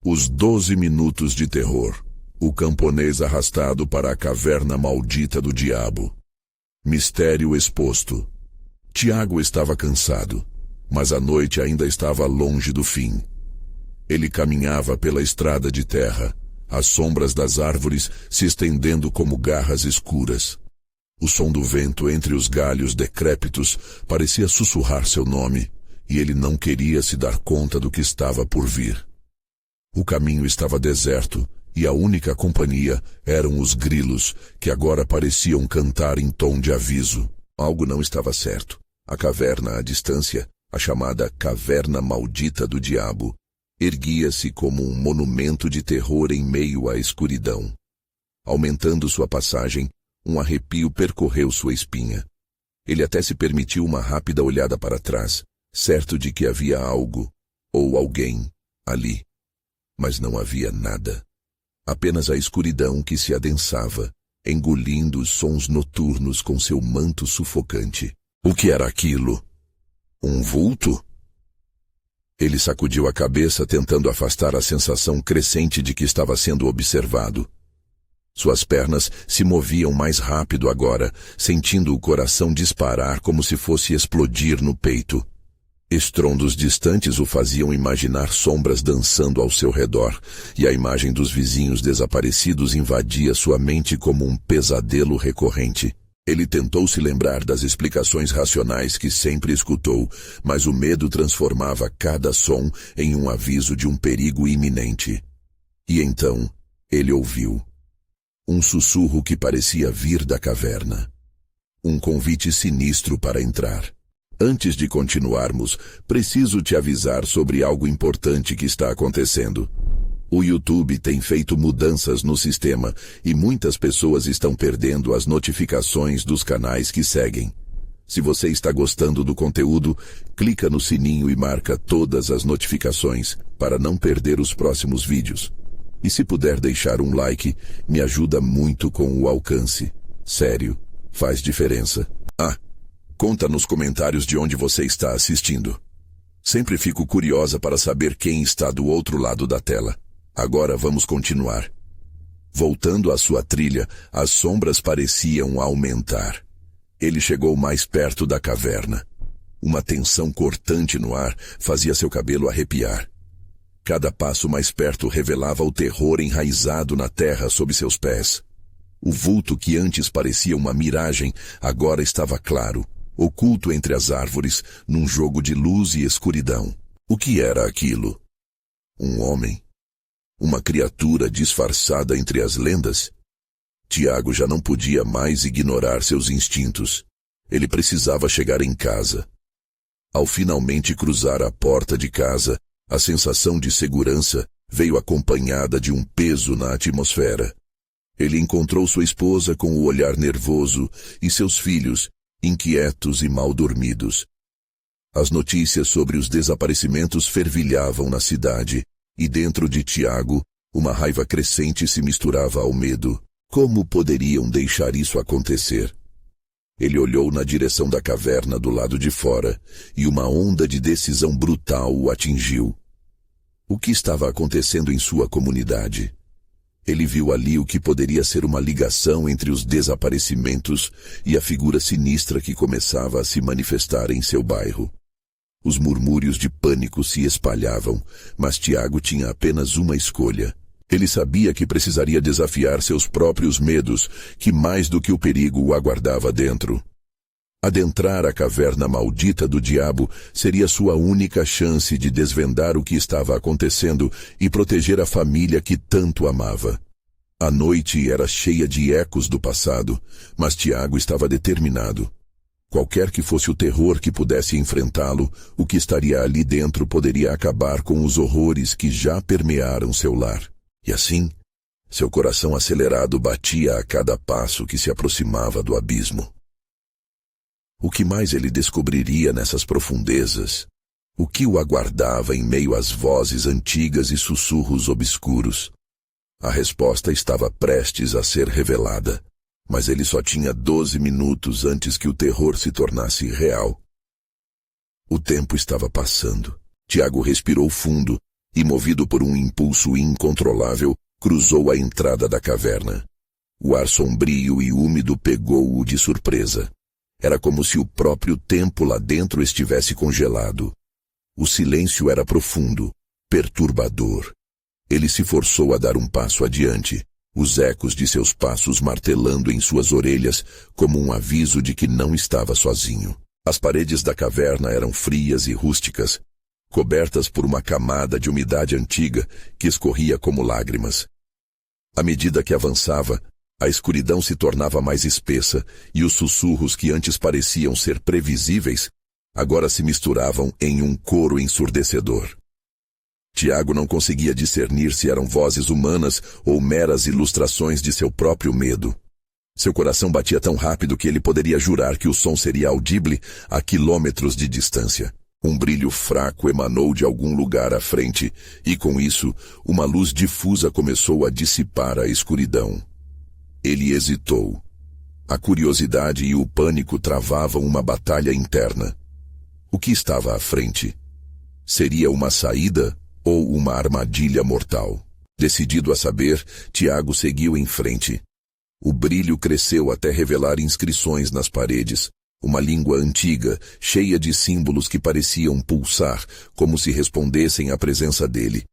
Os 12 minutos de terror. O camponês arrastado para a caverna maldita do diabo. Mistério exposto. Tiago estava cansado, mas a noite ainda estava longe do fim. Ele caminhava pela estrada de terra, as sombras das árvores se estendendo como garras escuras. O som do vento entre os galhos decrépitos parecia sussurrar seu nome, e ele não queria se dar conta do que estava por vir. O caminho estava deserto, e a única companhia eram os grilos, que agora pareciam cantar em tom de aviso. Algo não estava certo. A caverna à distância, a chamada Caverna Maldita do Diabo, erguia-se como um monumento de terror em meio à escuridão. Aumentando sua passagem, um arrepio percorreu sua espinha. Ele até se permitiu uma rápida olhada para trás, certo de que havia algo, ou alguém, ali. Mas não havia nada. Apenas a escuridão que se adensava, engolindo os sons noturnos com seu manto sufocante. O que era aquilo? Um vulto? Ele sacudiu a cabeça tentando afastar a sensação crescente de que estava sendo observado. Suas pernas se moviam mais rápido agora, sentindo o coração disparar como se fosse explodir no peito. Estrondos distantes o faziam imaginar sombras dançando ao seu redor, e a imagem dos vizinhos desaparecidos invadia sua mente como um pesadelo recorrente. Ele tentou se lembrar das explicações racionais que sempre escutou, mas o medo transformava cada som em um aviso de um perigo iminente. E então, ele ouviu um sussurro que parecia vir da caverna. Um convite sinistro para entrar. Antes de continuarmos, preciso te avisar sobre algo importante que está acontecendo. O YouTube tem feito mudanças no sistema e muitas pessoas estão perdendo as notificações dos canais que seguem. Se você está gostando do conteúdo, clica no sininho e marca todas as notificações para não perder os próximos vídeos. E se puder deixar um like, me ajuda muito com o alcance. Sério, faz diferença. Conta nos comentários de onde você está assistindo. Sempre fico curiosa para saber quem está do outro lado da tela. Agora vamos continuar. Voltando à sua trilha, as sombras pareciam aumentar. Ele chegou mais perto da caverna. Uma tensão cortante no ar fazia seu cabelo arrepiar. Cada passo mais perto revelava o terror enraizado na terra sob seus pés. O vulto que antes parecia uma miragem, agora estava claro, oculto entre as árvores, num jogo de luz e escuridão. O que era aquilo? Um homem? Uma criatura disfarçada entre as lendas? Tiago já não podia mais ignorar seus instintos. Ele precisava chegar em casa. Ao finalmente cruzar a porta de casa, a sensação de segurança veio acompanhada de um peso na atmosfera. Ele encontrou sua esposa com o olhar nervoso e seus filhos, inquietos e mal dormidos. As notícias sobre os desaparecimentos fervilhavam na cidade, e dentro de Tiago, uma raiva crescente se misturava ao medo. Como poderiam deixar isso acontecer? Ele olhou na direção da caverna do lado de fora, e uma onda de decisão brutal o atingiu. O que estava acontecendo em sua comunidade? Ele viu ali o que poderia ser uma ligação entre os desaparecimentos e a figura sinistra que começava a se manifestar em seu bairro. Os murmúrios de pânico se espalhavam, mas Tiago tinha apenas uma escolha. Ele sabia que precisaria desafiar seus próprios medos, que mais do que o perigo o aguardava dentro. Adentrar a caverna maldita do diabo seria sua única chance de desvendar o que estava acontecendo e proteger a família que tanto amava. A noite era cheia de ecos do passado, mas Tiago estava determinado. Qualquer que fosse o terror que pudesse enfrentá-lo, o que estaria ali dentro poderia acabar com os horrores que já permearam seu lar. E assim, seu coração acelerado batia a cada passo que se aproximava do abismo. O que mais ele descobriria nessas profundezas? O que o aguardava em meio às vozes antigas e sussurros obscuros? A resposta estava prestes a ser revelada, mas ele só tinha 12 minutos antes que o terror se tornasse real. O tempo estava passando. Tiago respirou fundo, e, movido por um impulso incontrolável, cruzou a entrada da caverna. O ar sombrio e úmido pegou-o de surpresa. Era como se o próprio tempo lá dentro estivesse congelado. O silêncio era profundo, perturbador. Ele se forçou a dar um passo adiante, os ecos de seus passos martelando em suas orelhas como um aviso de que não estava sozinho. As paredes da caverna eram frias e rústicas, cobertas por uma camada de umidade antiga que escorria como lágrimas. À medida que avançava, a escuridão se tornava mais espessa e os sussurros que antes pareciam ser previsíveis, agora se misturavam em um coro ensurdecedor. Tiago não conseguia discernir se eram vozes humanas ou meras ilustrações de seu próprio medo. Seu coração batia tão rápido que ele poderia jurar que o som seria audível a quilômetros de distância. Um brilho fraco emanou de algum lugar à frente, e com isso, uma luz difusa começou a dissipar a escuridão. Ele hesitou. A curiosidade e o pânico travavam uma batalha interna. O que estava à frente? Seria uma saída ou uma armadilha mortal? Decidido a saber, Tiago seguiu em frente. O brilho cresceu até revelar inscrições nas paredes, uma língua antiga, cheia de símbolos que pareciam pulsar, como se respondessem à presença dele.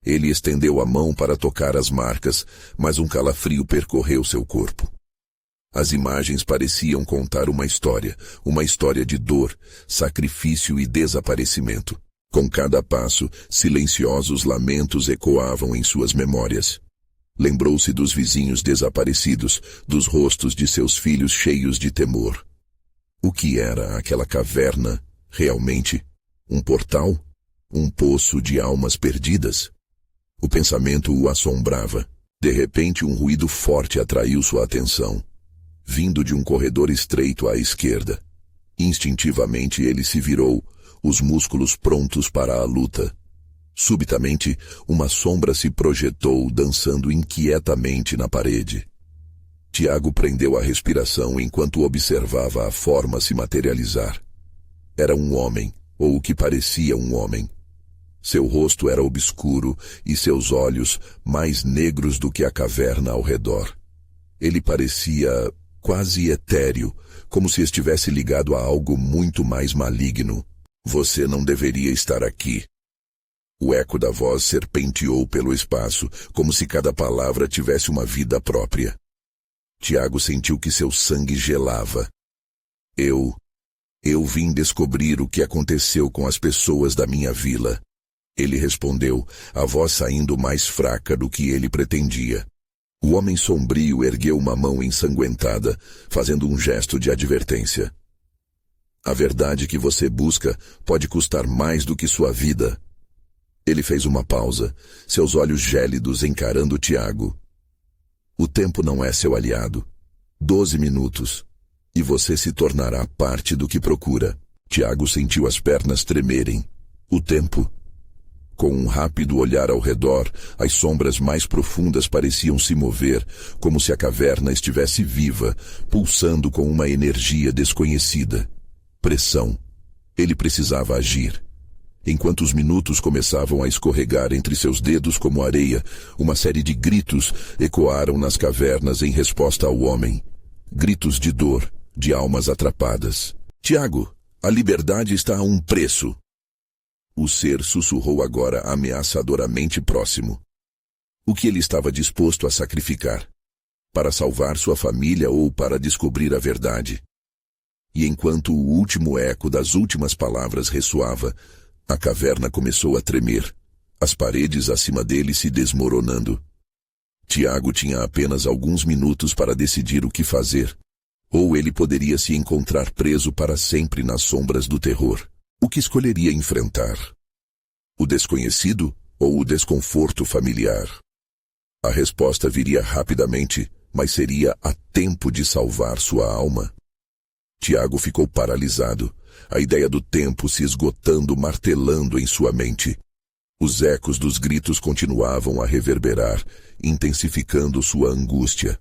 Ele estendeu a mão para tocar as marcas, mas um calafrio percorreu seu corpo. As imagens pareciam contar uma história de dor, sacrifício e desaparecimento. Com cada passo, silenciosos lamentos ecoavam em suas memórias. Lembrou-se dos vizinhos desaparecidos, dos rostos de seus filhos cheios de temor. O que era aquela caverna, realmente? Um portal? Um poço de almas perdidas? O pensamento o assombrava. De repente, um ruído forte atraiu sua atenção, vindo de um corredor estreito à esquerda. Instintivamente ele se virou, os músculos prontos para a luta. Subitamente, uma sombra se projetou, dançando inquietamente na parede. Tiago prendeu a respiração enquanto observava a forma se materializar. Era um homem, ou o que parecia um homem. Seu rosto era obscuro e seus olhos mais negros do que a caverna ao redor. Ele parecia quase etéreo, como se estivesse ligado a algo muito mais maligno. Você não deveria estar aqui. O eco da voz serpenteou pelo espaço, como se cada palavra tivesse uma vida própria. Tiago sentiu que seu sangue gelava. Eu vim descobrir o que aconteceu com as pessoas da minha vila. Ele respondeu, a voz saindo mais fraca do que ele pretendia. O homem sombrio ergueu uma mão ensanguentada, fazendo um gesto de advertência. A verdade que você busca pode custar mais do que sua vida. Ele fez uma pausa, seus olhos gélidos encarando Tiago. O tempo não é seu aliado. 12 minutos, e você se tornará parte do que procura. Tiago sentiu as pernas tremerem. O tempo? Com um rápido olhar ao redor, as sombras mais profundas pareciam se mover, como se a caverna estivesse viva, pulsando com uma energia desconhecida. Pressão. Ele precisava agir. Enquanto os minutos começavam a escorregar entre seus dedos como areia, uma série de gritos ecoaram nas cavernas em resposta ao homem. Gritos de dor, de almas atrapadas. Tiago, a liberdade está a um preço. O ser sussurrou agora ameaçadoramente próximo. O que ele estava disposto a sacrificar? Para salvar sua família ou para descobrir a verdade? E enquanto o último eco das últimas palavras ressoava, a caverna começou a tremer, as paredes acima dele se desmoronando. Tiago tinha apenas alguns minutos para decidir o que fazer, ou ele poderia se encontrar preso para sempre nas sombras do terror. O que escolheria enfrentar? O desconhecido ou o desconforto familiar? A resposta viria rapidamente, mas seria a tempo de salvar sua alma. Tiago ficou paralisado, a ideia do tempo se esgotando, martelando em sua mente. Os ecos dos gritos continuavam a reverberar, intensificando sua angústia.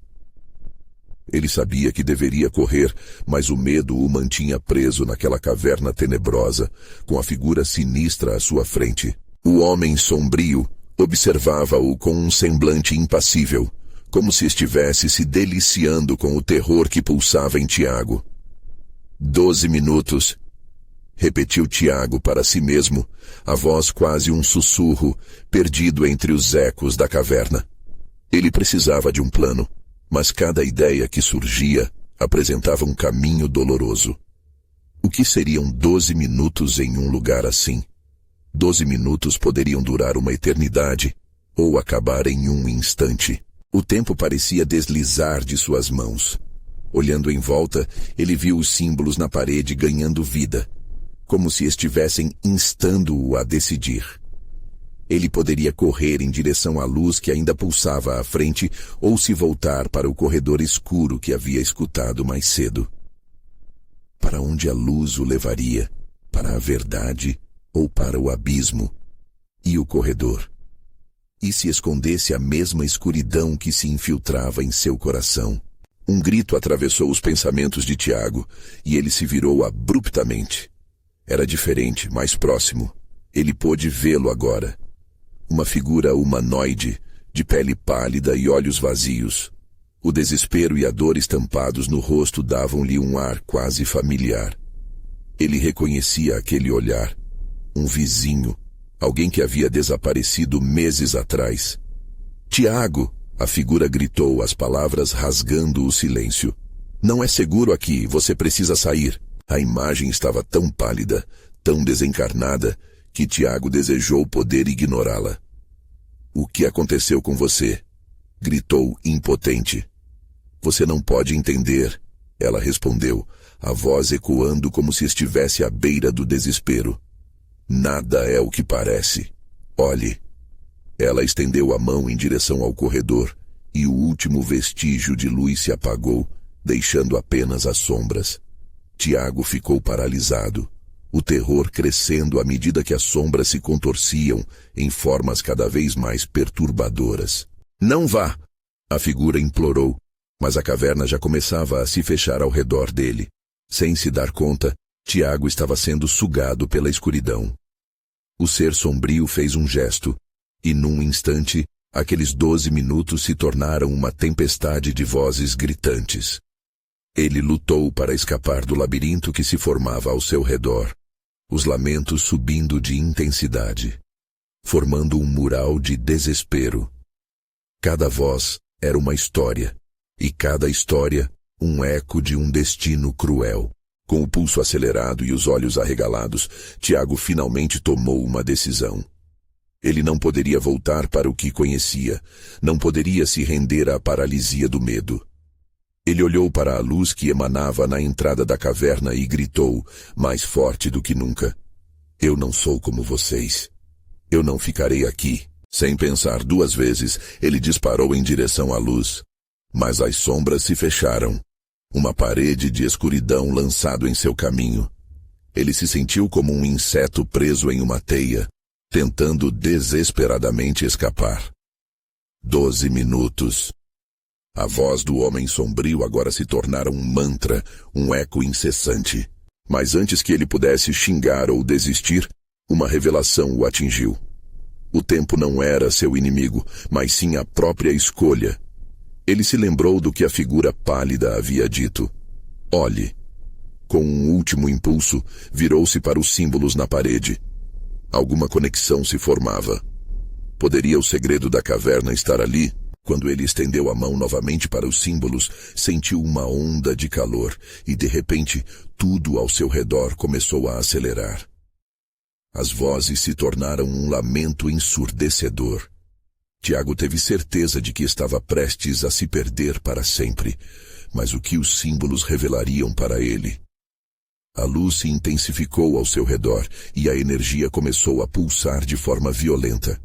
Ele sabia que deveria correr, mas o medo o mantinha preso naquela caverna tenebrosa, com a figura sinistra à sua frente. O homem sombrio observava-o com um semblante impassível, como se estivesse se deliciando com o terror que pulsava em Tiago. 12 minutos, repetiu Tiago para si mesmo, a voz quase um sussurro, perdido entre os ecos da caverna. Ele precisava de um plano, mas cada ideia que surgia apresentava um caminho doloroso. O que seriam 12 minutos em um lugar assim? 12 minutos poderiam durar uma eternidade, ou acabar em um instante. O tempo parecia deslizar de suas mãos. Olhando em volta, ele viu os símbolos na parede ganhando vida, como se estivessem instando-o a decidir. Ele poderia correr em direção à luz que ainda pulsava à frente ou se voltar para o corredor escuro que havia escutado mais cedo. Para onde a luz o levaria? Para a verdade ou para o abismo? E o corredor? E se escondesse a mesma escuridão que se infiltrava em seu coração? Um grito atravessou os pensamentos de Tiago e ele se virou abruptamente. Era diferente, mais próximo. Ele pôde vê-lo agora. Uma figura humanoide, de pele pálida e olhos vazios. O desespero e a dor estampados no rosto davam-lhe um ar quase familiar. Ele reconhecia aquele olhar. Um vizinho, alguém que havia desaparecido meses atrás. Tiago! A figura gritou, as palavras rasgando o silêncio. Não é seguro aqui, você precisa sair. A imagem estava tão pálida, tão desencarnada, que Tiago desejou poder ignorá-la. O que aconteceu com você? Gritou impotente. Você não pode entender, ela respondeu, a voz ecoando como se estivesse à beira do desespero. Nada é o que parece. Olhe. Ela estendeu a mão em direção ao corredor, e o último vestígio de luz se apagou, deixando apenas as sombras. Tiago ficou paralisado, o terror crescendo à medida que as sombras se contorciam em formas cada vez mais perturbadoras. Não vá! A figura implorou, mas a caverna já começava a se fechar ao redor dele. Sem se dar conta, Tiago estava sendo sugado pela escuridão. O ser sombrio fez um gesto, e num instante, aqueles 12 minutos se tornaram uma tempestade de vozes gritantes. Ele lutou para escapar do labirinto que se formava ao seu redor, os lamentos subindo de intensidade, formando um mural de desespero. Cada voz era uma história, e cada história um eco de um destino cruel. Com o pulso acelerado e os olhos arregalados, Tiago finalmente tomou uma decisão. Ele não poderia voltar para o que conhecia, não poderia se render à paralisia do medo. Ele olhou para a luz que emanava na entrada da caverna e gritou, mais forte do que nunca. Eu não sou como vocês. Eu não ficarei aqui. Sem pensar duas vezes, ele disparou em direção à luz. Mas as sombras se fecharam. Uma parede de escuridão lançado em seu caminho. Ele se sentiu como um inseto preso em uma teia, tentando desesperadamente escapar. 12 minutos. A voz do homem sombrio agora se tornara um mantra, um eco incessante. Mas antes que ele pudesse xingar ou desistir, uma revelação o atingiu. O tempo não era seu inimigo, mas sim a própria escolha. Ele se lembrou do que a figura pálida havia dito. Olhe. Com um último impulso, virou-se para os símbolos na parede. Alguma conexão se formava. Poderia o segredo da caverna estar ali? Quando ele estendeu a mão novamente para os símbolos, sentiu uma onda de calor e, de repente, tudo ao seu redor começou a acelerar. As vozes se tornaram um lamento ensurdecedor. Tiago teve certeza de que estava prestes a se perder para sempre, mas o que os símbolos revelariam para ele? A luz se intensificou ao seu redor e a energia começou a pulsar de forma violenta.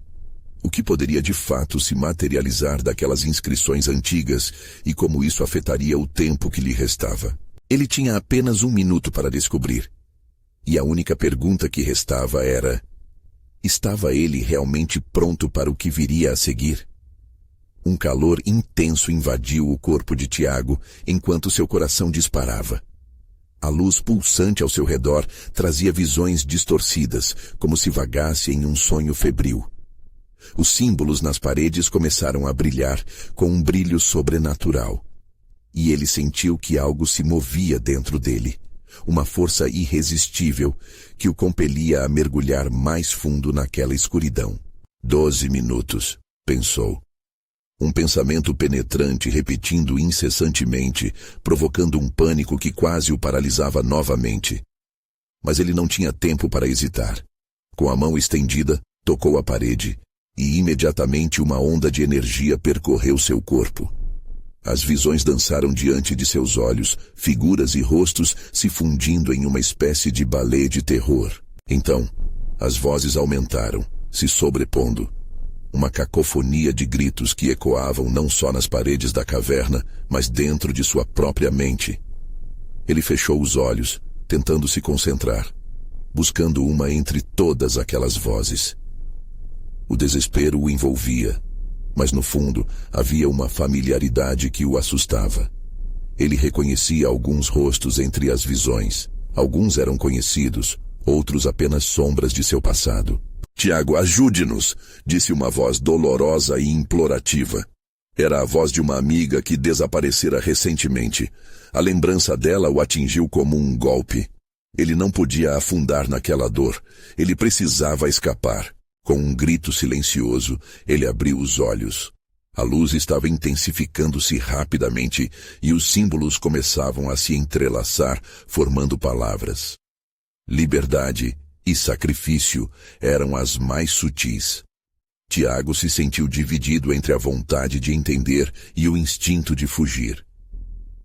O que poderia de fato se materializar daquelas inscrições antigas e como isso afetaria o tempo que lhe restava? Ele tinha apenas 1 minuto para descobrir. E a única pergunta que restava era: estava ele realmente pronto para o que viria a seguir? Um calor intenso invadiu o corpo de Tiago enquanto seu coração disparava. A luz pulsante ao seu redor trazia visões distorcidas, como se vagasse em um sonho febril. Os símbolos nas paredes começaram a brilhar com um brilho sobrenatural. E ele sentiu que algo se movia dentro dele, uma força irresistível que o compelia a mergulhar mais fundo naquela escuridão. 12 minutos, pensou. Um pensamento penetrante repetindo incessantemente, provocando um pânico que quase o paralisava novamente. Mas ele não tinha tempo para hesitar. Com a mão estendida, tocou a parede, e imediatamente uma onda de energia percorreu seu corpo. As visões dançaram diante de seus olhos, figuras e rostos se fundindo em uma espécie de balé de terror. Então, as vozes aumentaram, se sobrepondo. Uma cacofonia de gritos que ecoavam não só nas paredes da caverna, mas dentro de sua própria mente. Ele fechou os olhos, tentando se concentrar, buscando uma entre todas aquelas vozes. O desespero o envolvia, mas no fundo havia uma familiaridade que o assustava. Ele reconhecia alguns rostos entre as visões. Alguns eram conhecidos, outros apenas sombras de seu passado. Tiago, ajude-nos, disse uma voz dolorosa e implorativa. Era a voz de uma amiga que desaparecera recentemente. A lembrança dela o atingiu como um golpe. Ele não podia afundar naquela dor. Ele precisava escapar. Com um grito silencioso, ele abriu os olhos. A luz estava intensificando-se rapidamente e os símbolos começavam a se entrelaçar, formando palavras. Liberdade e sacrifício eram as mais sutis. Tiago se sentiu dividido entre a vontade de entender e o instinto de fugir.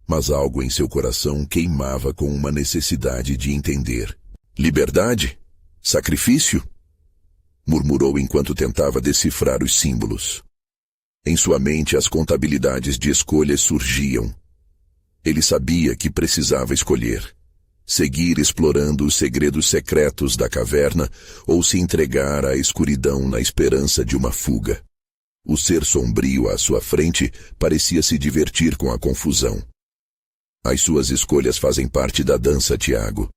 Mas algo em seu coração queimava com uma necessidade de entender. Liberdade? Sacrifício? Murmurou enquanto tentava decifrar os símbolos. Em sua mente as contabilidades de escolhas surgiam. Ele sabia que precisava escolher. Seguir explorando os segredos secretos da caverna ou se entregar à escuridão na esperança de uma fuga. O ser sombrio à sua frente parecia se divertir com a confusão. As suas escolhas fazem parte da dança, Tiago.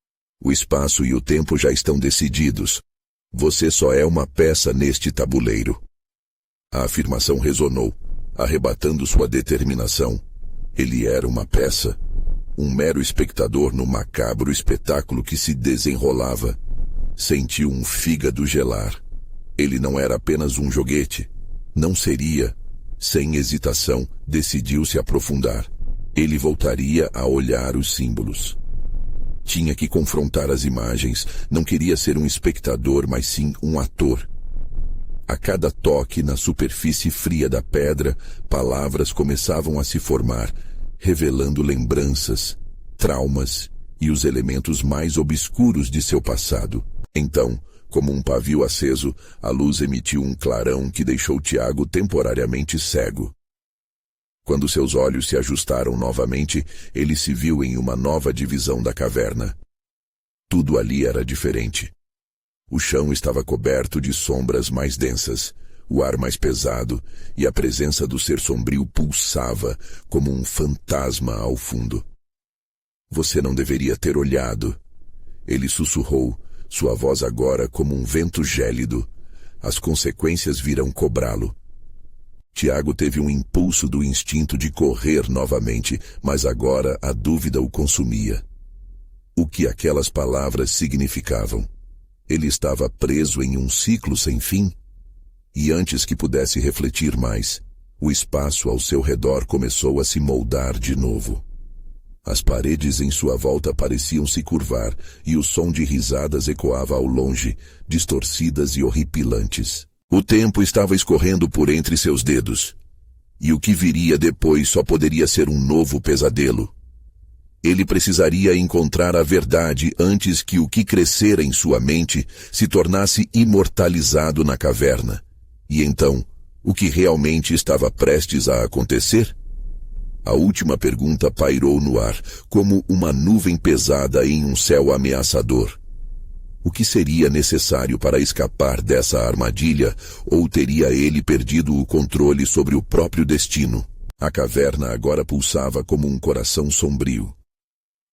O espaço e o tempo já estão decididos. Você só é uma peça neste tabuleiro. A afirmação ressonou, arrebatando sua determinação. Ele era uma peça. Um mero espectador no macabro espetáculo que se desenrolava. Sentiu um fígado gelar. Ele não era apenas um joguete. Não seria. Sem hesitação, decidiu se aprofundar. Ele voltaria a olhar os símbolos. Tinha que confrontar as imagens. Não queria ser um espectador, mas sim um ator. A cada toque na superfície fria da pedra, palavras começavam a se formar, revelando lembranças, traumas e os elementos mais obscuros de seu passado. Então, como um pavio aceso, a luz emitiu um clarão que deixou Tiago temporariamente cego. Quando seus olhos se ajustaram novamente, ele se viu em uma nova divisão da caverna. Tudo ali era diferente. O chão estava coberto de sombras mais densas, o ar mais pesado, e a presença do ser sombrio pulsava como um fantasma ao fundo. Você não deveria ter olhado. Ele sussurrou, sua voz agora como um vento gélido. As consequências virão cobrá-lo. Tiago teve um impulso do instinto de correr novamente, mas agora a dúvida o consumia. O que aquelas palavras significavam? Ele estava preso em um ciclo sem fim? E antes que pudesse refletir mais, o espaço ao seu redor começou a se moldar de novo. As paredes em sua volta pareciam se curvar e o som de risadas ecoava ao longe, distorcidas e horripilantes. O tempo estava escorrendo por entre seus dedos. E o que viria depois só poderia ser um novo pesadelo. Ele precisaria encontrar a verdade antes que o que crescera em sua mente se tornasse imortalizado na caverna. E então, o que realmente estava prestes a acontecer? A última pergunta pairou no ar, como uma nuvem pesada em um céu ameaçador. O que seria necessário para escapar dessa armadilha, ou teria ele perdido o controle sobre o próprio destino? A caverna agora pulsava como um coração sombrio.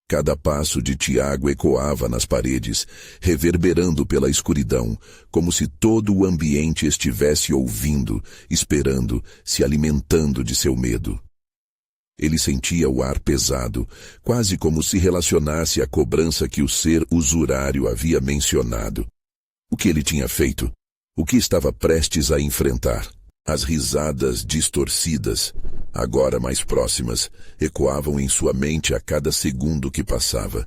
Cada passo de Tiago ecoava nas paredes, reverberando pela escuridão, como se todo o ambiente estivesse ouvindo, esperando, se alimentando de seu medo. Ele sentia o ar pesado, quase como se relacionasse à cobrança que o ser usurário havia mencionado. O que ele tinha feito? O que estava prestes a enfrentar? As risadas distorcidas, agora mais próximas, ecoavam em sua mente a cada segundo que passava.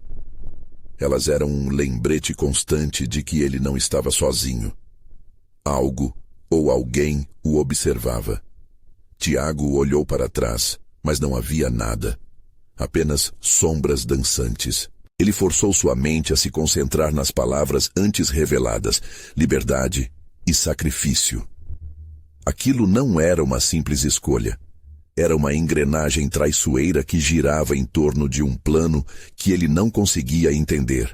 Elas eram um lembrete constante de que ele não estava sozinho. Algo ou alguém o observava. Tiago olhou para trás, mas não havia nada. Apenas sombras dançantes. Ele forçou sua mente a se concentrar nas palavras antes reveladas: liberdade e sacrifício. Aquilo não era uma simples escolha. Era uma engrenagem traiçoeira que girava em torno de um plano que ele não conseguia entender.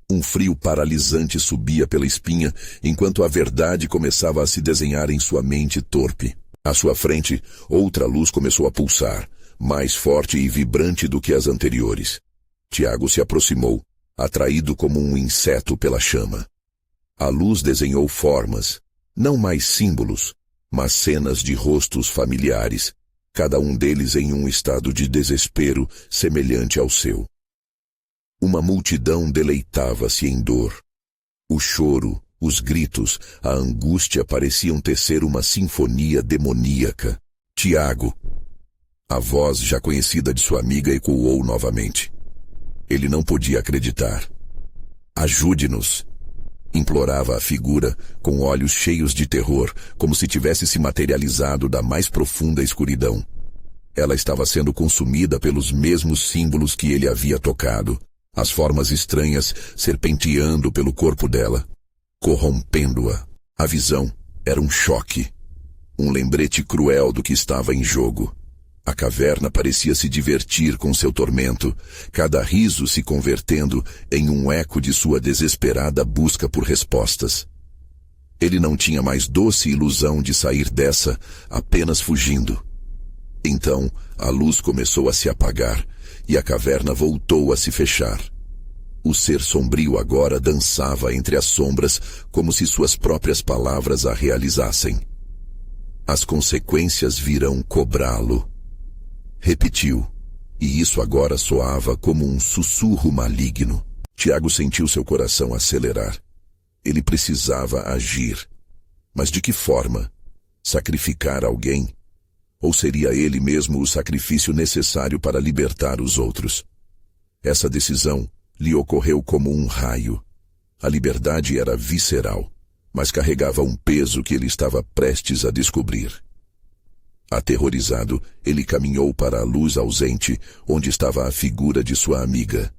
Um frio paralisante subia pela espinha, enquanto a verdade começava a se desenhar em sua mente torpe. À sua frente, outra luz começou a pulsar, mais forte e vibrante do que as anteriores. Tiago se aproximou, atraído como um inseto pela chama. A luz desenhou formas, não mais símbolos, mas cenas de rostos familiares, cada um deles em um estado de desespero semelhante ao seu. Uma multidão deleitava-se em dor. O choro, os gritos, a angústia pareciam tecer uma sinfonia demoníaca. Tiago. A voz já conhecida de sua amiga ecoou novamente. Ele não podia acreditar. Ajude-nos, implorava a figura, com olhos cheios de terror, como se tivesse se materializado da mais profunda escuridão. Ela estava sendo consumida pelos mesmos símbolos que ele havia tocado, as formas estranhas serpenteando pelo corpo dela, corrompendo-a. A visão era um choque, um lembrete cruel do que estava em jogo. A caverna parecia se divertir com seu tormento, cada riso se convertendo em um eco de sua desesperada busca por respostas. Ele não tinha mais doce ilusão de sair dessa apenas fugindo. Então, a luz começou a se apagar e a caverna voltou a se fechar. O ser sombrio agora dançava entre as sombras como se suas próprias palavras a realizassem. As consequências virão cobrá-lo. Repetiu, e isso agora soava como um sussurro maligno. Tiago sentiu seu coração acelerar. Ele precisava agir. Mas de que forma? Sacrificar alguém? Ou seria ele mesmo o sacrifício necessário para libertar os outros? Essa decisão lhe ocorreu como um raio. A liberdade era visceral, mas carregava um peso que ele estava prestes a descobrir. Aterrorizado, ele caminhou para a luz ausente, onde estava a figura de sua amiga.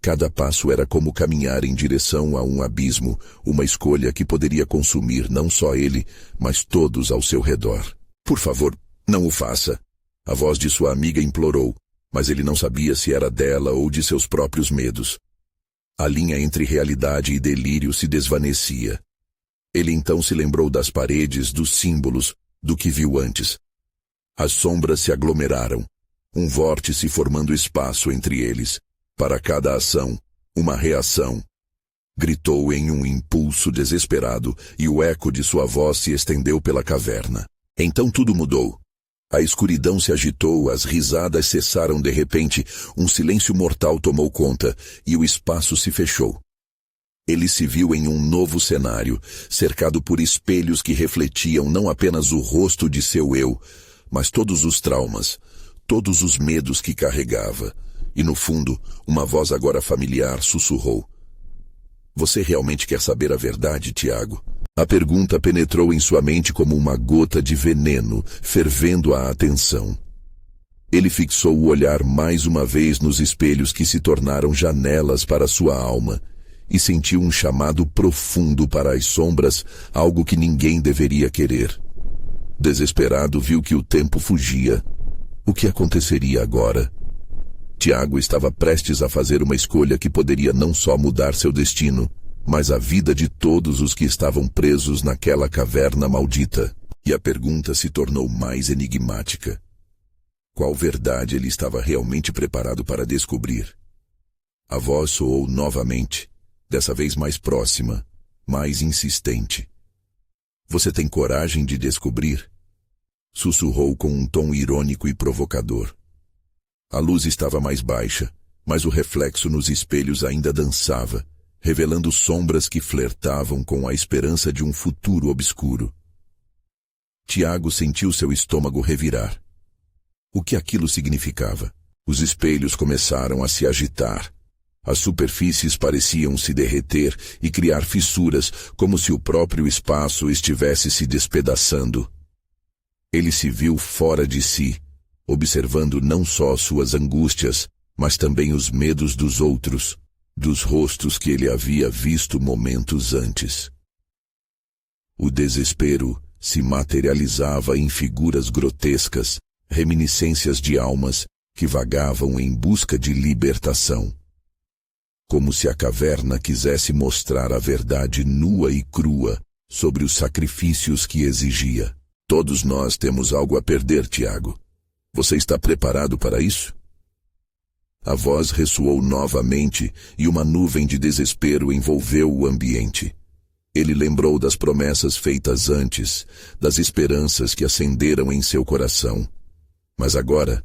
Cada passo era como caminhar em direção a um abismo, uma escolha que poderia consumir não só ele, mas todos ao seu redor. Por favor, não o faça. A voz de sua amiga implorou, mas ele não sabia se era dela ou de seus próprios medos. A linha entre realidade e delírio se desvanecia. Ele então se lembrou das paredes, dos símbolos, do que viu antes. As sombras se aglomeraram, um vórtice formando espaço entre eles. Para cada ação, uma reação. Gritou em um impulso desesperado e o eco de sua voz se estendeu pela caverna. Então tudo mudou. A escuridão se agitou, as risadas cessaram de repente, um silêncio mortal tomou conta e o espaço se fechou. Ele se viu em um novo cenário, cercado por espelhos que refletiam não apenas o rosto de seu eu, mas todos os traumas, todos os medos que carregava. E no fundo, uma voz agora familiar sussurrou. Você realmente quer saber a verdade, Tiago? A pergunta penetrou em sua mente como uma gota de veneno, fervendo a atenção. Ele fixou o olhar mais uma vez nos espelhos que se tornaram janelas para sua alma, e sentiu um chamado profundo para as sombras, algo que ninguém deveria querer. Desesperado, viu que o tempo fugia. O que aconteceria agora? Tiago estava prestes a fazer uma escolha que poderia não só mudar seu destino, mas a vida de todos os que estavam presos naquela caverna maldita. E a pergunta se tornou mais enigmática. Qual verdade ele estava realmente preparado para descobrir? A voz soou novamente, dessa vez mais próxima, mais insistente. Você tem coragem de descobrir? Sussurrou com um tom irônico e provocador. A luz estava mais baixa, mas o reflexo nos espelhos ainda dançava, revelando sombras que flertavam com a esperança de um futuro obscuro. Tiago sentiu seu estômago revirar. O que aquilo significava? Os espelhos começaram a se agitar. As superfícies pareciam se derreter e criar fissuras, como se o próprio espaço estivesse se despedaçando. Ele se viu fora de si, observando não só suas angústias, mas também os medos dos outros, dos rostos que ele havia visto momentos antes. O desespero se materializava em figuras grotescas, reminiscências de almas que vagavam em busca de libertação. Como se a caverna quisesse mostrar a verdade nua e crua sobre os sacrifícios que exigia. Todos nós temos algo a perder, Tiago. Você está preparado para isso? A voz ressoou novamente e uma nuvem de desespero envolveu o ambiente. Ele lembrou das promessas feitas antes, das esperanças que acenderam em seu coração. Mas agora,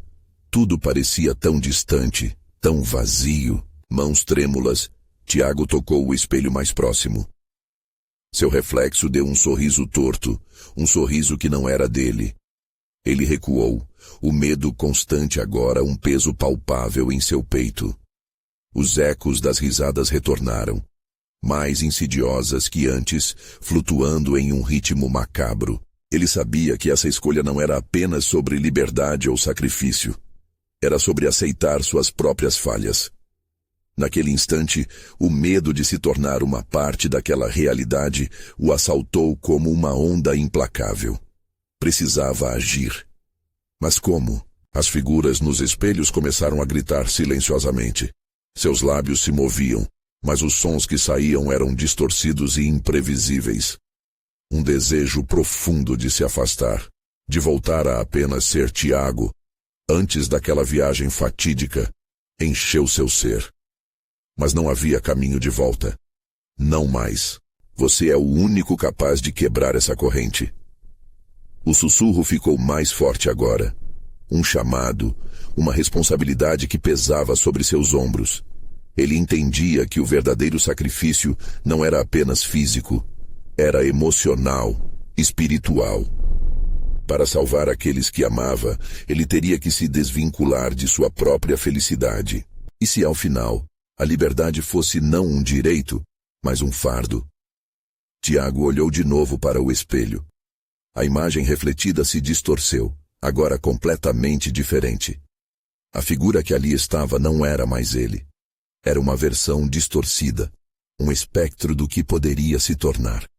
tudo parecia tão distante, tão vazio. Mãos trêmulas, Tiago tocou o espelho mais próximo. Seu reflexo deu um sorriso torto, um sorriso que não era dele. Ele recuou, o medo constante agora um peso palpável em seu peito. Os ecos das risadas retornaram, mais insidiosas que antes, flutuando em um ritmo macabro. Ele sabia que essa escolha não era apenas sobre liberdade ou sacrifício. Era sobre aceitar suas próprias falhas. Naquele instante, o medo de se tornar uma parte daquela realidade o assaltou como uma onda implacável. Precisava agir. Mas como? As figuras nos espelhos começaram a gritar silenciosamente. Seus lábios se moviam, mas os sons que saíam eram distorcidos e imprevisíveis. Um desejo profundo de se afastar, de voltar a apenas ser Tiago, antes daquela viagem fatídica, encheu seu ser. Mas não havia caminho de volta. Não mais. Você é o único capaz de quebrar essa corrente. O sussurro ficou mais forte agora. Um chamado, uma responsabilidade que pesava sobre seus ombros. Ele entendia que o verdadeiro sacrifício não era apenas físico, era emocional, espiritual. Para salvar aqueles que amava, ele teria que se desvincular de sua própria felicidade. E se ao final, a liberdade fosse não um direito, mas um fardo? Tiago olhou de novo para o espelho. A imagem refletida se distorceu, agora completamente diferente. A figura que ali estava não era mais ele. Era uma versão distorcida, um espectro do que poderia se tornar.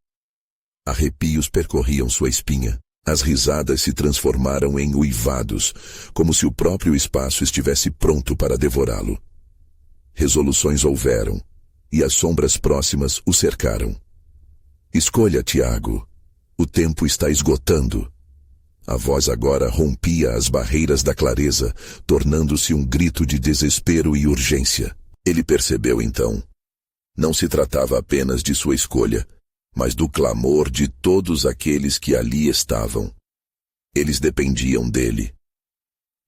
Arrepios percorriam sua espinha. As risadas se transformaram em uivados, como se o próprio espaço estivesse pronto para devorá-lo. Resoluções houveram, e as sombras próximas o cercaram. Escolha, Tiago. O tempo está esgotando. A voz agora rompia as barreiras da clareza, tornando-se um grito de desespero e urgência. Ele percebeu então. Não se tratava apenas de sua escolha, mas do clamor de todos aqueles que ali estavam. Eles dependiam dele.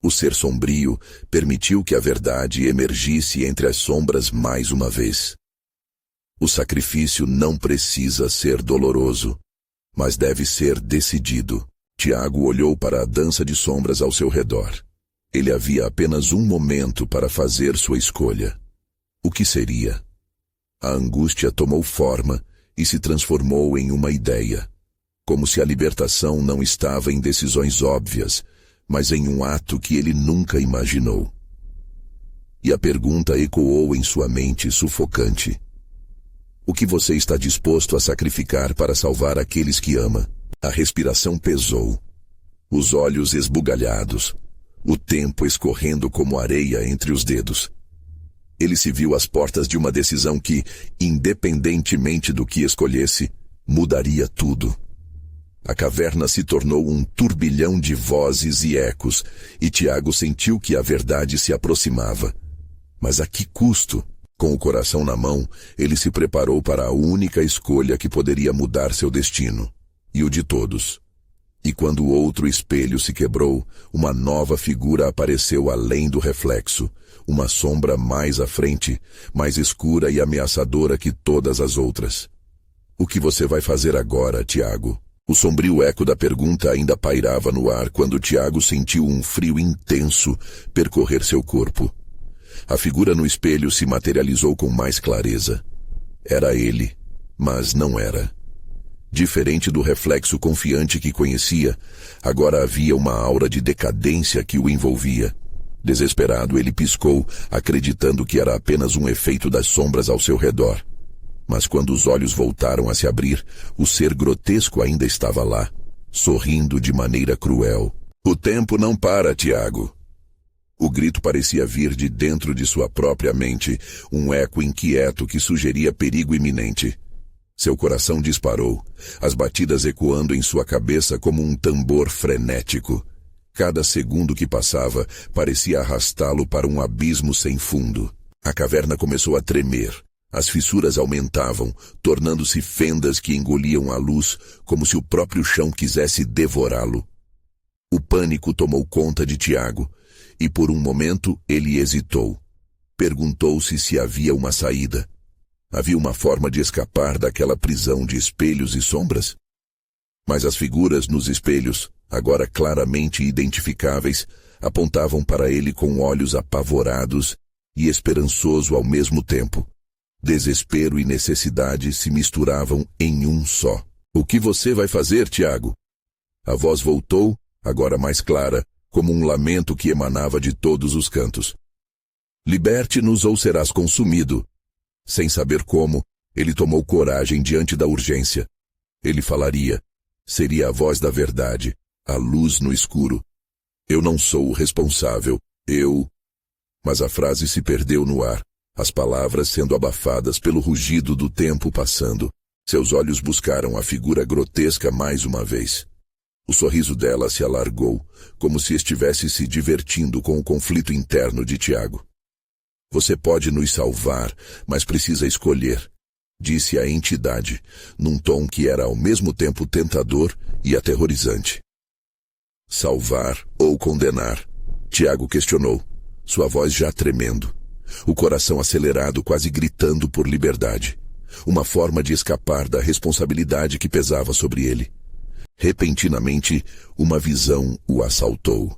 O ser sombrio permitiu que a verdade emergisse entre as sombras mais uma vez. O sacrifício não precisa ser doloroso, mas deve ser decidido. Tiago olhou para a dança de sombras ao seu redor. Ele havia apenas um momento para fazer sua escolha. O que seria? A angústia tomou forma e se transformou em uma ideia, como se a libertação não estava em decisões óbvias, mas em um ato que ele nunca imaginou. E a pergunta ecoou em sua mente sufocante. O que você está disposto a sacrificar para salvar aqueles que ama? A respiração pesou, os olhos esbugalhados, o tempo escorrendo como areia entre os dedos. Ele se viu às portas de uma decisão que, independentemente do que escolhesse, mudaria tudo. A caverna se tornou um turbilhão de vozes e ecos, e Tiago sentiu que a verdade se aproximava. Mas a que custo? Com o coração na mão, ele se preparou para a única escolha que poderia mudar seu destino, e o de todos. E quando o outro espelho se quebrou, uma nova figura apareceu além do reflexo, uma sombra mais à frente, mais escura e ameaçadora que todas as outras. O que você vai fazer agora, Tiago? O sombrio eco da pergunta ainda pairava no ar quando Tiago sentiu um frio intenso percorrer seu corpo. A figura no espelho se materializou com mais clareza. Era ele, mas não era. Diferente do reflexo confiante que conhecia, agora havia uma aura de decadência que o envolvia. Desesperado, ele piscou, acreditando que era apenas um efeito das sombras ao seu redor. Mas quando os olhos voltaram a se abrir, o ser grotesco ainda estava lá, sorrindo de maneira cruel. O tempo não para, Tiago. O grito parecia vir de dentro de sua própria mente, um eco inquieto que sugeria perigo iminente. Seu coração disparou, as batidas ecoando em sua cabeça como um tambor frenético. Cada segundo que passava parecia arrastá-lo para um abismo sem fundo. A caverna começou a tremer. As fissuras aumentavam, tornando-se fendas que engoliam a luz, como se o próprio chão quisesse devorá-lo. O pânico tomou conta de Tiago, e por um momento ele hesitou. Perguntou-se se havia uma saída. Havia uma forma de escapar daquela prisão de espelhos e sombras? Mas as figuras nos espelhos, agora claramente identificáveis, apontavam para ele com olhos apavorados e esperançoso ao mesmo tempo. Desespero e necessidade se misturavam em um só. O que você vai fazer, Tiago? A voz voltou, agora mais clara, como um lamento que emanava de todos os cantos. Liberte-nos ou serás consumido. Sem saber como, ele tomou coragem diante da urgência. Ele falaria. Seria a voz da verdade, a luz no escuro. Eu não sou o responsável, eu... Mas a frase se perdeu no ar, as palavras sendo abafadas pelo rugido do tempo passando. Seus olhos buscaram a figura grotesca mais uma vez. O sorriso dela se alargou, como se estivesse se divertindo com o conflito interno de Tiago. Você pode nos salvar, mas precisa escolher, disse a entidade, num tom que era ao mesmo tempo tentador e aterrorizante. Salvar ou condenar? Tiago questionou, sua voz já tremendo. O coração acelerado, quase gritando por liberdade. Uma forma de escapar da responsabilidade que pesava sobre ele. Repentinamente, uma visão o assaltou.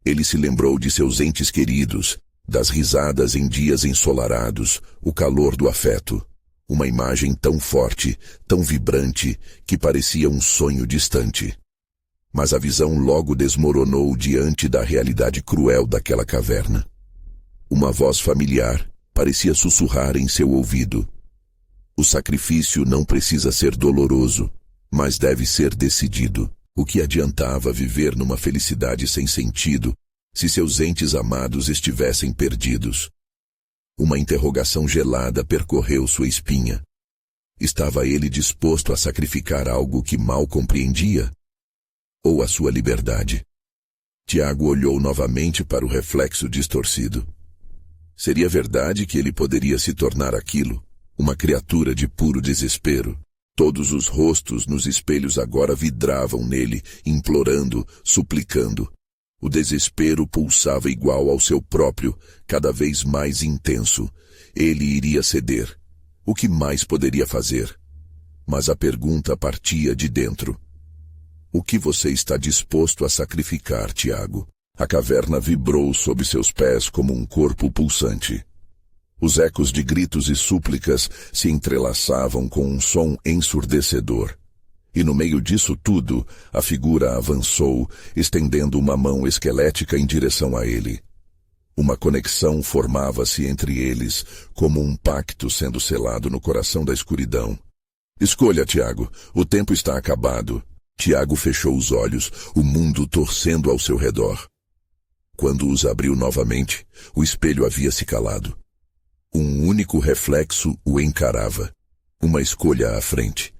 Ele se lembrou de seus entes queridos, das risadas em dias ensolarados, o calor do afeto. Uma imagem tão forte, tão vibrante, que parecia um sonho distante. Mas a visão logo desmoronou diante da realidade cruel daquela caverna. Uma voz familiar parecia sussurrar em seu ouvido. O sacrifício não precisa ser doloroso, mas deve ser decidido. O que adiantava viver numa felicidade sem sentido se seus entes amados estivessem perdidos? Uma interrogação gelada percorreu sua espinha. Estava ele disposto a sacrificar algo que mal compreendia? Ou a sua liberdade? Tiago olhou novamente para o reflexo distorcido. Seria verdade que ele poderia se tornar aquilo, uma criatura de puro desespero? Todos os rostos nos espelhos agora vidravam nele, implorando, suplicando. O desespero pulsava igual ao seu próprio, cada vez mais intenso. Ele iria ceder. O que mais poderia fazer? Mas a pergunta partia de dentro. O que você está disposto a sacrificar, Tiago? A caverna vibrou sob seus pés como um corpo pulsante. Os ecos de gritos e súplicas se entrelaçavam com um som ensurdecedor. E no meio disso tudo, a figura avançou, estendendo uma mão esquelética em direção a ele. Uma conexão formava-se entre eles, como um pacto sendo selado no coração da escuridão. Escolha, Tiago, o tempo está acabado. Tiago fechou os olhos, o mundo torcendo ao seu redor. Quando os abriu novamente, o espelho havia se calado. Um único reflexo o encarava, uma escolha à frente.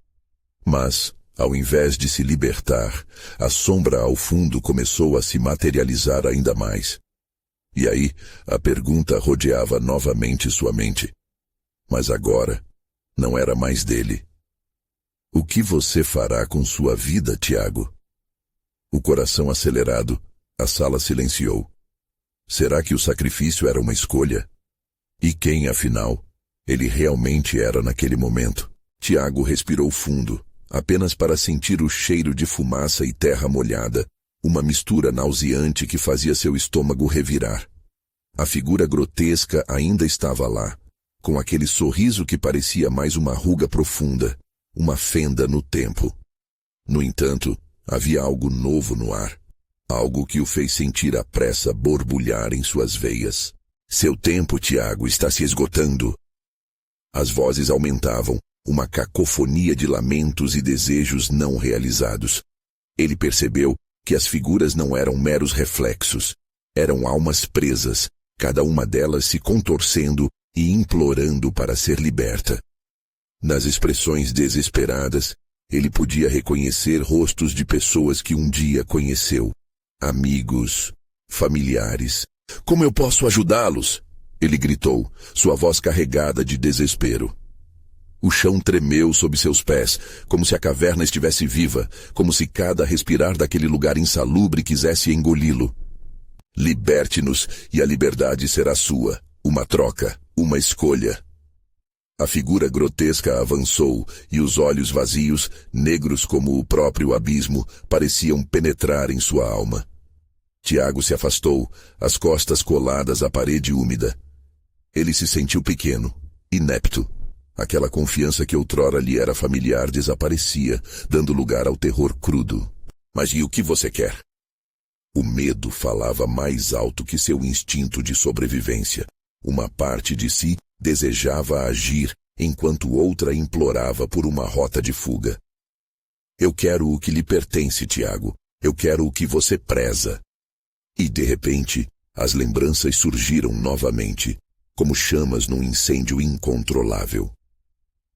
Mas, Ao invés de se libertar, a sombra ao fundo começou a se materializar ainda mais. E aí, a pergunta rodeava novamente sua mente. Mas agora, não era mais dele. O que você fará com sua vida, Tiago? O coração acelerado, a sala silenciou. Será que o sacrifício era uma escolha? E quem, afinal, ele realmente era naquele momento? Tiago respirou fundo, apenas para sentir o cheiro de fumaça e terra molhada, uma mistura nauseante que fazia seu estômago revirar. A figura grotesca ainda estava lá, com aquele sorriso que parecia mais uma ruga profunda, uma fenda no tempo. No entanto, havia algo novo no ar, algo que o fez sentir a pressa borbulhar em suas veias. Seu tempo, Tiago, está se esgotando. As vozes aumentavam, uma cacofonia de lamentos e desejos não realizados. Ele percebeu que as figuras não eram meros reflexos, eram almas presas, cada uma delas se contorcendo e implorando para ser liberta. Nas expressões desesperadas, ele podia reconhecer rostos de pessoas que um dia conheceu. Amigos, familiares. Como eu posso ajudá-los? Ele gritou, sua voz carregada de desespero. O chão tremeu sob seus pés, como se a caverna estivesse viva, como se cada respirar daquele lugar insalubre quisesse engoli-lo. Liberte-nos e a liberdade será sua. Uma troca, uma escolha. A figura grotesca avançou e os olhos vazios, negros como o próprio abismo, pareciam penetrar em sua alma. Tiago se afastou, as costas coladas à parede úmida. Ele se sentiu pequeno, inepto. Aquela confiança que outrora lhe era familiar desaparecia, dando lugar ao terror crudo. Mas e o que você quer? O medo falava mais alto que seu instinto de sobrevivência. Uma parte de si desejava agir, enquanto outra implorava por uma rota de fuga. Eu quero o que lhe pertence, Tiago. Eu quero o que você preza. E, de repente, as lembranças surgiram novamente, como chamas num incêndio incontrolável.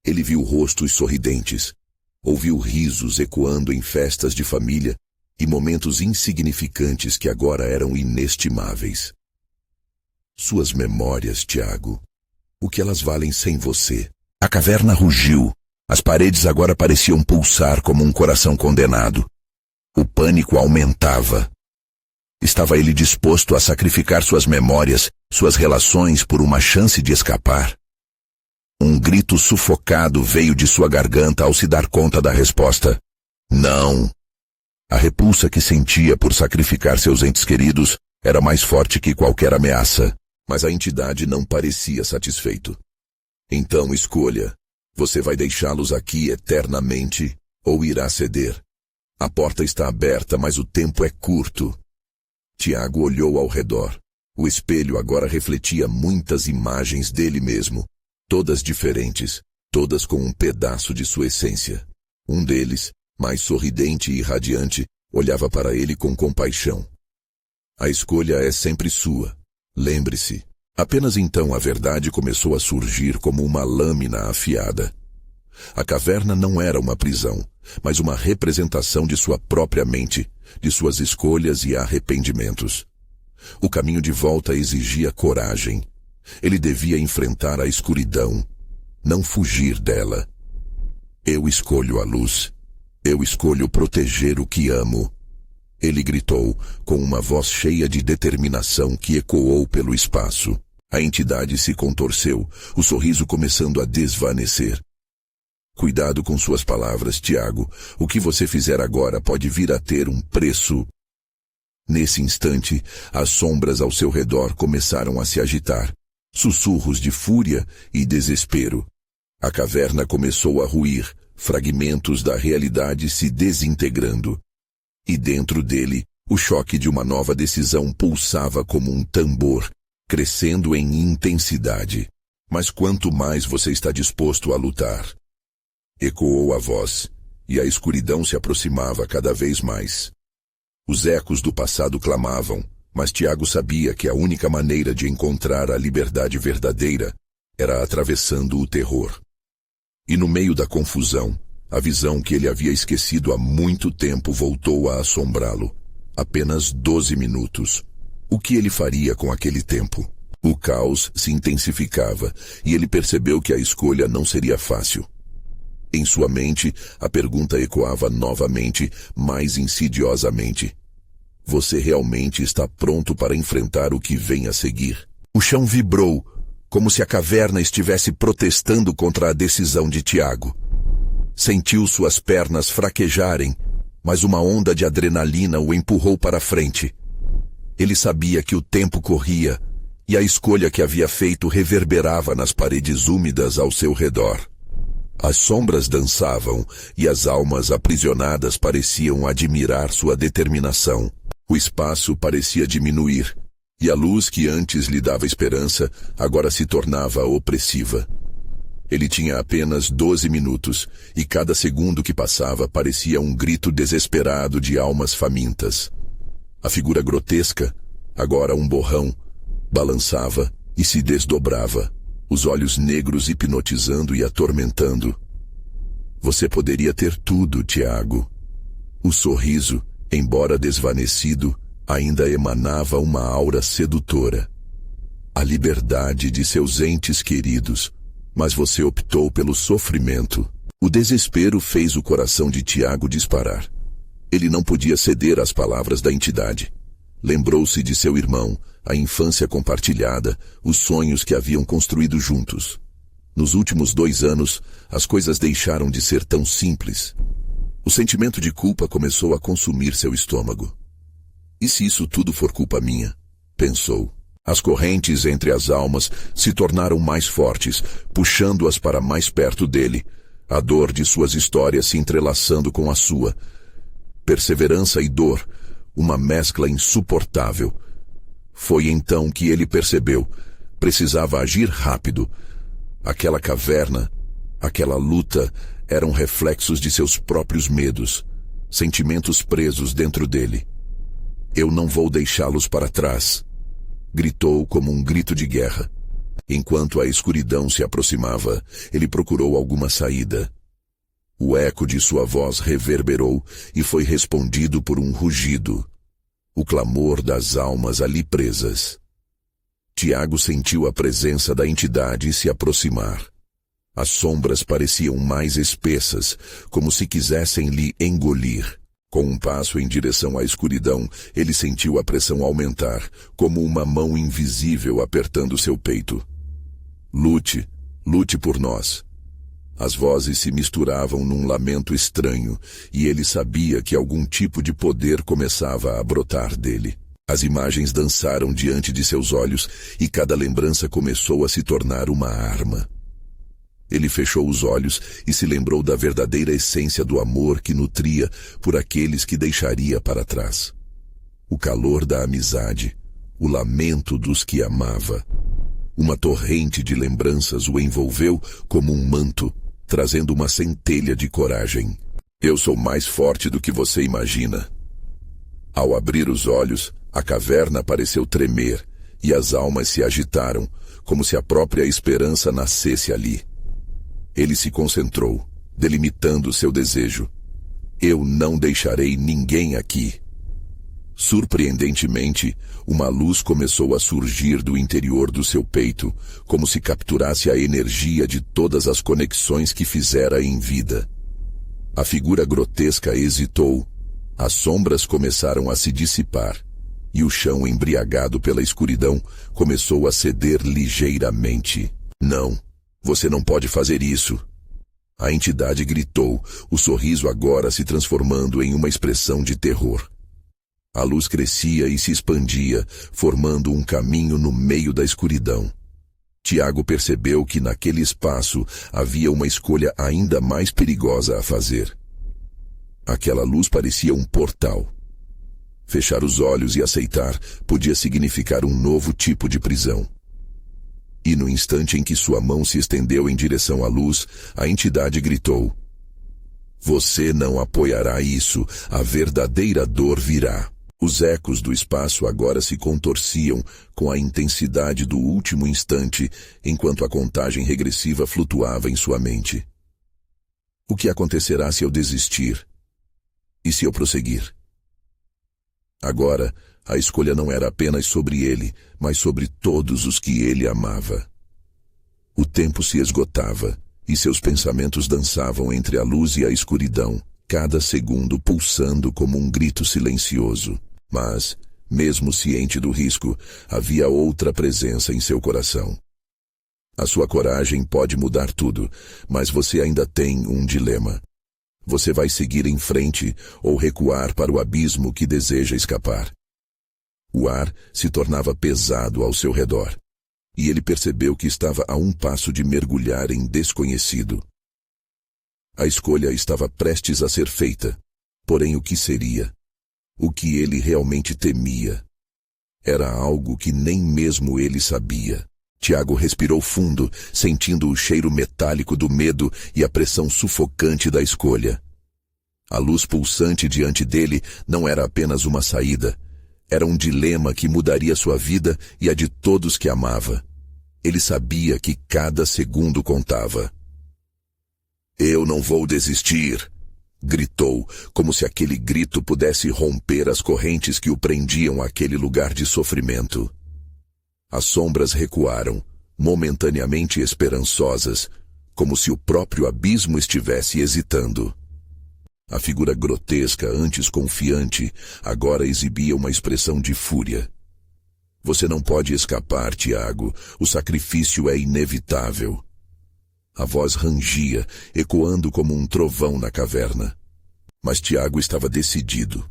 Ele viu rostos sorridentes, ouviu risos ecoando em festas de família e momentos insignificantes que agora eram inestimáveis. Suas memórias, Tiago. O que elas valem sem você? A caverna rugiu. As paredes agora pareciam pulsar como um coração condenado. O pânico aumentava. Estava ele disposto a sacrificar suas memórias, suas relações por uma chance de escapar? Um grito sufocado veio de sua garganta ao se dar conta da resposta. Não. A repulsa que sentia por sacrificar seus entes queridos era mais forte que qualquer ameaça, mas a entidade não parecia satisfeito. Então escolha. Você vai deixá-los aqui eternamente ou irá ceder? A porta está aberta, mas o tempo é curto. Tiago olhou ao redor. O espelho agora refletia muitas imagens dele mesmo, todas diferentes, todas com um pedaço de sua essência. Um deles, mais sorridente e radiante, olhava para ele com compaixão. A escolha é sempre sua. Lembre-se. Apenas então a verdade começou a surgir como uma lâmina afiada. A caverna não era uma prisão, mas uma representação de sua própria mente, de suas escolhas e arrependimentos. O caminho de volta exigia coragem. Ele devia enfrentar a escuridão, não fugir dela. Eu escolho a luz. Eu escolho proteger o que amo. Ele gritou, com uma voz cheia de determinação que ecoou pelo espaço. A entidade se contorceu, o sorriso começando a desvanecer. Cuidado com suas palavras, Tiago. O que você fizer agora pode vir a ter um preço. Nesse instante, as sombras ao seu redor começaram a se agitar. Sussurros de fúria e desespero. A caverna começou a ruir, fragmentos da realidade se desintegrando. E dentro dele, o choque de uma nova decisão pulsava como um tambor, crescendo em intensidade. Mas quanto mais você está disposto a lutar? Ecoou a voz, e a escuridão se aproximava cada vez mais. Os ecos do passado clamavam, mas Tiago sabia que a única maneira de encontrar a liberdade verdadeira era atravessando o terror. E no meio da confusão, A visão que ele havia esquecido há muito tempo voltou a assombrá-lo. Apenas 12 minutos. O que ele faria com aquele tempo? O caos se intensificava e ele percebeu que a escolha não seria fácil. Em sua mente, a pergunta ecoava novamente, mais insidiosamente. Você realmente está pronto para enfrentar o que vem a seguir? O chão vibrou, como se a caverna estivesse protestando contra a decisão de Tiago. Sentiu suas pernas fraquejarem, mas uma onda de adrenalina o empurrou para frente. Ele sabia que o tempo corria e a escolha que havia feito reverberava nas paredes úmidas ao seu redor. As sombras dançavam e as almas aprisionadas pareciam admirar sua determinação. O espaço parecia diminuir, e a luz que antes lhe dava esperança agora se tornava opressiva. Ele tinha apenas 12 minutos, e cada segundo que passava parecia um grito desesperado de almas famintas. A figura grotesca, agora um borrão, balançava e se desdobrava, os olhos negros hipnotizando e atormentando. Você poderia ter tudo, Tiago. O sorriso, embora desvanecido, ainda emanava uma aura sedutora. A liberdade de seus entes queridos, mas você optou pelo sofrimento. O desespero fez o coração de Tiago disparar. Ele não podia ceder às palavras da entidade. Lembrou-se de seu irmão, a infância compartilhada, os sonhos que haviam construído juntos. Nos últimos 2 anos, as coisas deixaram de ser tão simples. O sentimento de culpa começou a consumir seu estômago. E se isso tudo for culpa minha? Pensou. As correntes entre as almas se tornaram mais fortes, puxando-as para mais perto dele, a dor de suas histórias se entrelaçando com a sua. Perseverança e dor, uma mescla insuportável. Foi então que ele percebeu. Precisava agir rápido. Aquela caverna, aquela luta, eram reflexos de seus próprios medos, sentimentos presos dentro dele. Eu não vou deixá-los para trás. Gritou como um grito de guerra. Enquanto a escuridão se aproximava, ele procurou alguma saída. O eco de sua voz reverberou e foi respondido por um rugido. O clamor das almas ali presas. Tiago sentiu a presença da entidade se aproximar. As sombras pareciam mais espessas, como se quisessem lhe engolir. Com um passo em direção à escuridão, ele sentiu a pressão aumentar, como uma mão invisível apertando seu peito. Lute, lute por nós. As vozes se misturavam num lamento estranho, e ele sabia que algum tipo de poder começava a brotar dele. As imagens dançaram diante de seus olhos, e cada lembrança começou a se tornar uma arma. Ele fechou os olhos e se lembrou da verdadeira essência do amor que nutria por aqueles que deixaria para trás. O calor da amizade, o lamento dos que amava. Uma torrente de lembranças o envolveu como um manto, trazendo uma centelha de coragem. Eu sou mais forte do que você imagina. Ao abrir os olhos, a caverna pareceu tremer e as almas se agitaram, como se a própria esperança nascesse ali. Ele se concentrou, delimitando seu desejo. Eu não deixarei ninguém aqui. Surpreendentemente, uma luz começou a surgir do interior do seu peito, como se capturasse a energia de todas as conexões que fizera em vida. A figura grotesca hesitou. As sombras começaram a se dissipar, e o chão, embriagado pela escuridão, começou a ceder ligeiramente. Não. Você não pode fazer isso. A entidade gritou, o sorriso agora se transformando em uma expressão de terror. A luz crescia e se expandia, formando um caminho no meio da escuridão. Tiago percebeu que naquele espaço havia uma escolha ainda mais perigosa a fazer. Aquela luz parecia um portal. Fechar os olhos e aceitar podia significar um novo tipo de prisão. E no instante em que sua mão se estendeu em direção à luz, a entidade gritou: Você não apoiará isso, a verdadeira dor virá. Os ecos do espaço agora se contorciam com a intensidade do último instante, enquanto a contagem regressiva flutuava em sua mente. O que acontecerá se eu desistir? E se eu prosseguir? Agora, a escolha não era apenas sobre ele, mas sobre todos os que ele amava. O tempo se esgotava, e seus pensamentos dançavam entre a luz e a escuridão, cada segundo pulsando como um grito silencioso. Mas, mesmo ciente do risco, havia outra presença em seu coração. A sua coragem pode mudar tudo, mas você ainda tem um dilema. Você vai seguir em frente ou recuar para o abismo que deseja escapar. O ar se tornava pesado ao seu redor, e ele percebeu que estava a um passo de mergulhar em desconhecido. A escolha estava prestes a ser feita, porém o que seria? O que ele realmente temia? Era algo que nem mesmo ele sabia. Tiago respirou fundo, sentindo o cheiro metálico do medo e a pressão sufocante da escolha. A luz pulsante diante dele não era apenas uma saída. Era um dilema que mudaria sua vida e a de todos que amava. Ele sabia que cada segundo contava. "Eu não vou desistir!" gritou, como se aquele grito pudesse romper as correntes que o prendiam àquele lugar de sofrimento. As sombras recuaram, momentaneamente esperançosas, como se o próprio abismo estivesse hesitando. A figura grotesca, antes confiante, agora exibia uma expressão de fúria. "Você não pode escapar, Tiago. O sacrifício é inevitável." A voz rangia, ecoando como um trovão na caverna. Mas Tiago estava decidido.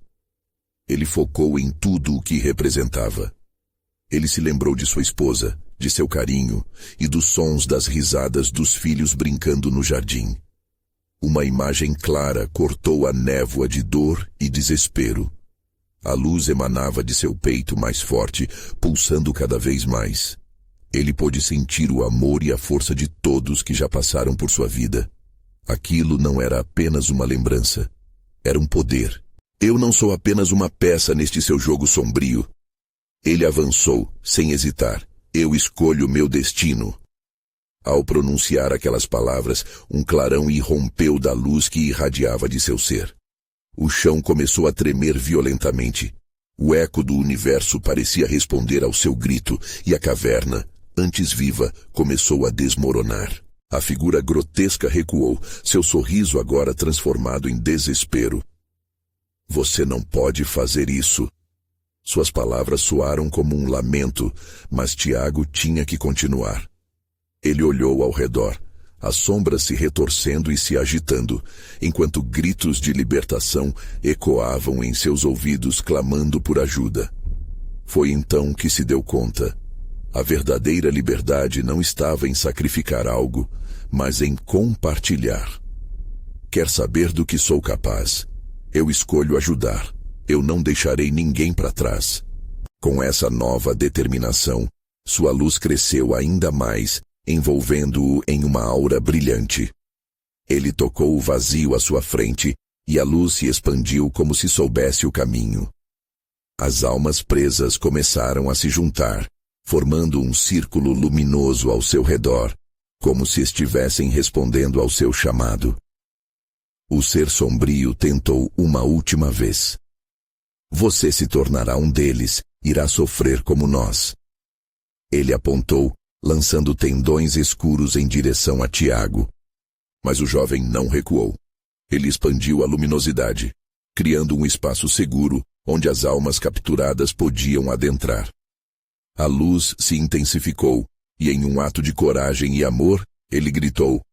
Ele focou em tudo o que representava. Ele se lembrou de sua esposa, de seu carinho e dos sons das risadas dos filhos brincando no jardim. Uma imagem clara cortou a névoa de dor e desespero. A luz emanava de seu peito mais forte, pulsando cada vez mais. Ele pôde sentir o amor e a força de todos que já passaram por sua vida. Aquilo não era apenas uma lembrança. Era um poder. "Eu não sou apenas uma peça neste seu jogo sombrio." Ele avançou, sem hesitar. "Eu escolho meu destino." Ao pronunciar aquelas palavras, um clarão irrompeu da luz que irradiava de seu ser. O chão começou a tremer violentamente. O eco do universo parecia responder ao seu grito, e a caverna, antes viva, começou a desmoronar. A figura grotesca recuou, seu sorriso agora transformado em desespero. "Você não pode fazer isso." Suas palavras soaram como um lamento, mas Tiago tinha que continuar. Ele olhou ao redor, as sombras se retorcendo e se agitando, enquanto gritos de libertação ecoavam em seus ouvidos clamando por ajuda. Foi então que se deu conta. A verdadeira liberdade não estava em sacrificar algo, mas em compartilhar. "Quer saber do que sou capaz? Eu escolho ajudar. Eu não deixarei ninguém para trás." Com essa nova determinação, sua luz cresceu ainda mais, envolvendo-o em uma aura brilhante. Ele tocou o vazio à sua frente, e a luz se expandiu como se soubesse o caminho. As almas presas começaram a se juntar, formando um círculo luminoso ao seu redor, como se estivessem respondendo ao seu chamado. O ser sombrio tentou uma última vez. "Você se tornará um deles, irá sofrer como nós." Ele apontou, lançando tendões escuros em direção a Tiago. Mas o jovem não recuou. Ele expandiu a luminosidade, criando um espaço seguro onde as almas capturadas podiam adentrar. A luz se intensificou, e em um ato de coragem e amor, ele gritou: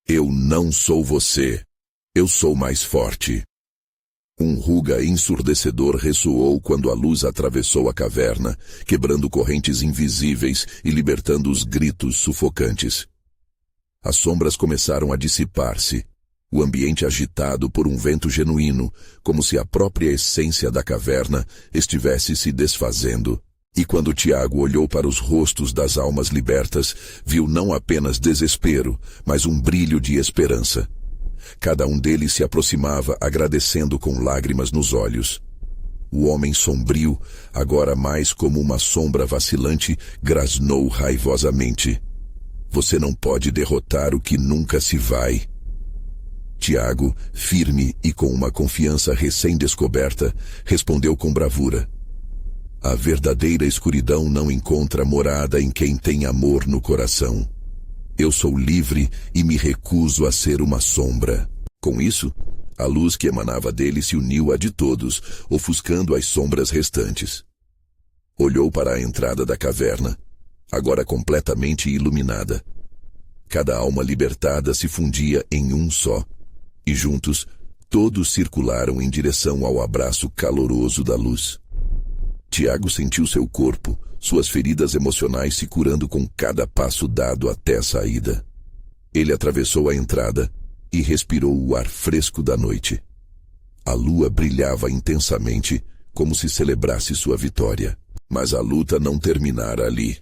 "Eu não sou você. Eu sou mais forte." Um ruga ensurdecedor ressoou quando a luz atravessou a caverna, quebrando correntes invisíveis e libertando os gritos sufocantes. As sombras começaram a dissipar-se, o ambiente agitado por um vento genuíno, como se a própria essência da caverna estivesse se desfazendo. E quando Tiago olhou para os rostos das almas libertas, viu não apenas desespero, mas um brilho de esperança. Cada um deles se aproximava agradecendo com lágrimas nos olhos. O homem sombrio, agora mais como uma sombra vacilante, grasnou raivosamente: "Você não pode derrotar o que nunca se vai." Tiago, firme e com uma confiança recém-descoberta, respondeu com bravura: a verdadeira escuridão não encontra morada em quem tem amor no coração. Eu sou livre e me recuso a ser uma sombra. Com isso, a luz que emanava dele se uniu à de todos, ofuscando as sombras restantes. Olhou para a entrada da caverna, agora completamente iluminada. Cada alma libertada se fundia em um só, e juntos, todos circularam em direção ao abraço caloroso da luz. Tiago sentiu seu corpo, suas feridas emocionais se curando com cada passo dado até a saída. Ele atravessou a entrada e respirou o ar fresco da noite. A lua brilhava intensamente, como se celebrasse sua vitória. Mas a luta não terminara ali.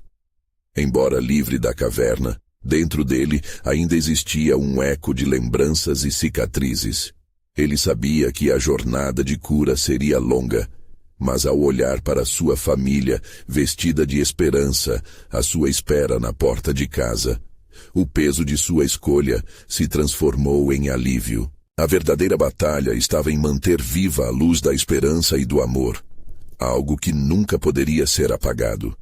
Embora livre da caverna, dentro dele ainda existia um eco de lembranças e cicatrizes. Ele sabia que a jornada de cura seria longa, mas ao olhar para sua família, vestida de esperança, à sua espera na porta de casa, o peso de sua escolha se transformou em alívio. A verdadeira batalha estava em manter viva a luz da esperança e do amor, algo que nunca poderia ser apagado.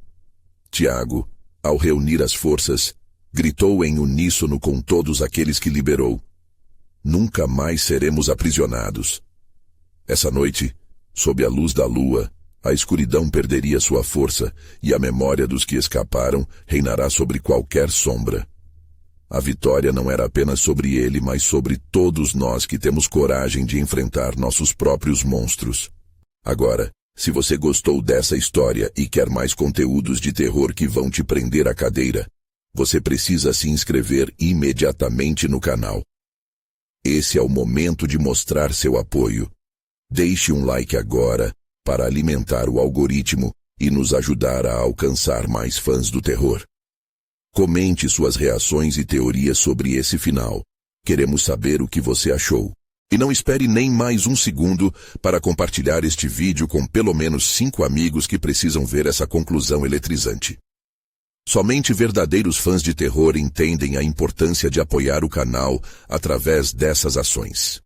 Tiago, ao reunir as forças, gritou em uníssono com todos aqueles que liberou: nunca mais seremos aprisionados. Essa noite, sob a luz da lua, a escuridão perderia sua força e a memória dos que escaparam reinará sobre qualquer sombra. A vitória não era apenas sobre ele, mas sobre todos nós que temos coragem de enfrentar nossos próprios monstros. Agora, se você gostou dessa história e quer mais conteúdos de terror que vão te prender à cadeira, você precisa se inscrever imediatamente no canal. Esse é o momento de mostrar seu apoio. Deixe um like agora para alimentar o algoritmo e nos ajudar a alcançar mais fãs do terror. Comente suas reações e teorias sobre esse final. Queremos saber o que você achou. E não espere nem mais um segundo para compartilhar este vídeo com pelo menos 5 amigos que precisam ver essa conclusão eletrizante. Somente verdadeiros fãs de terror entendem a importância de apoiar o canal através dessas ações.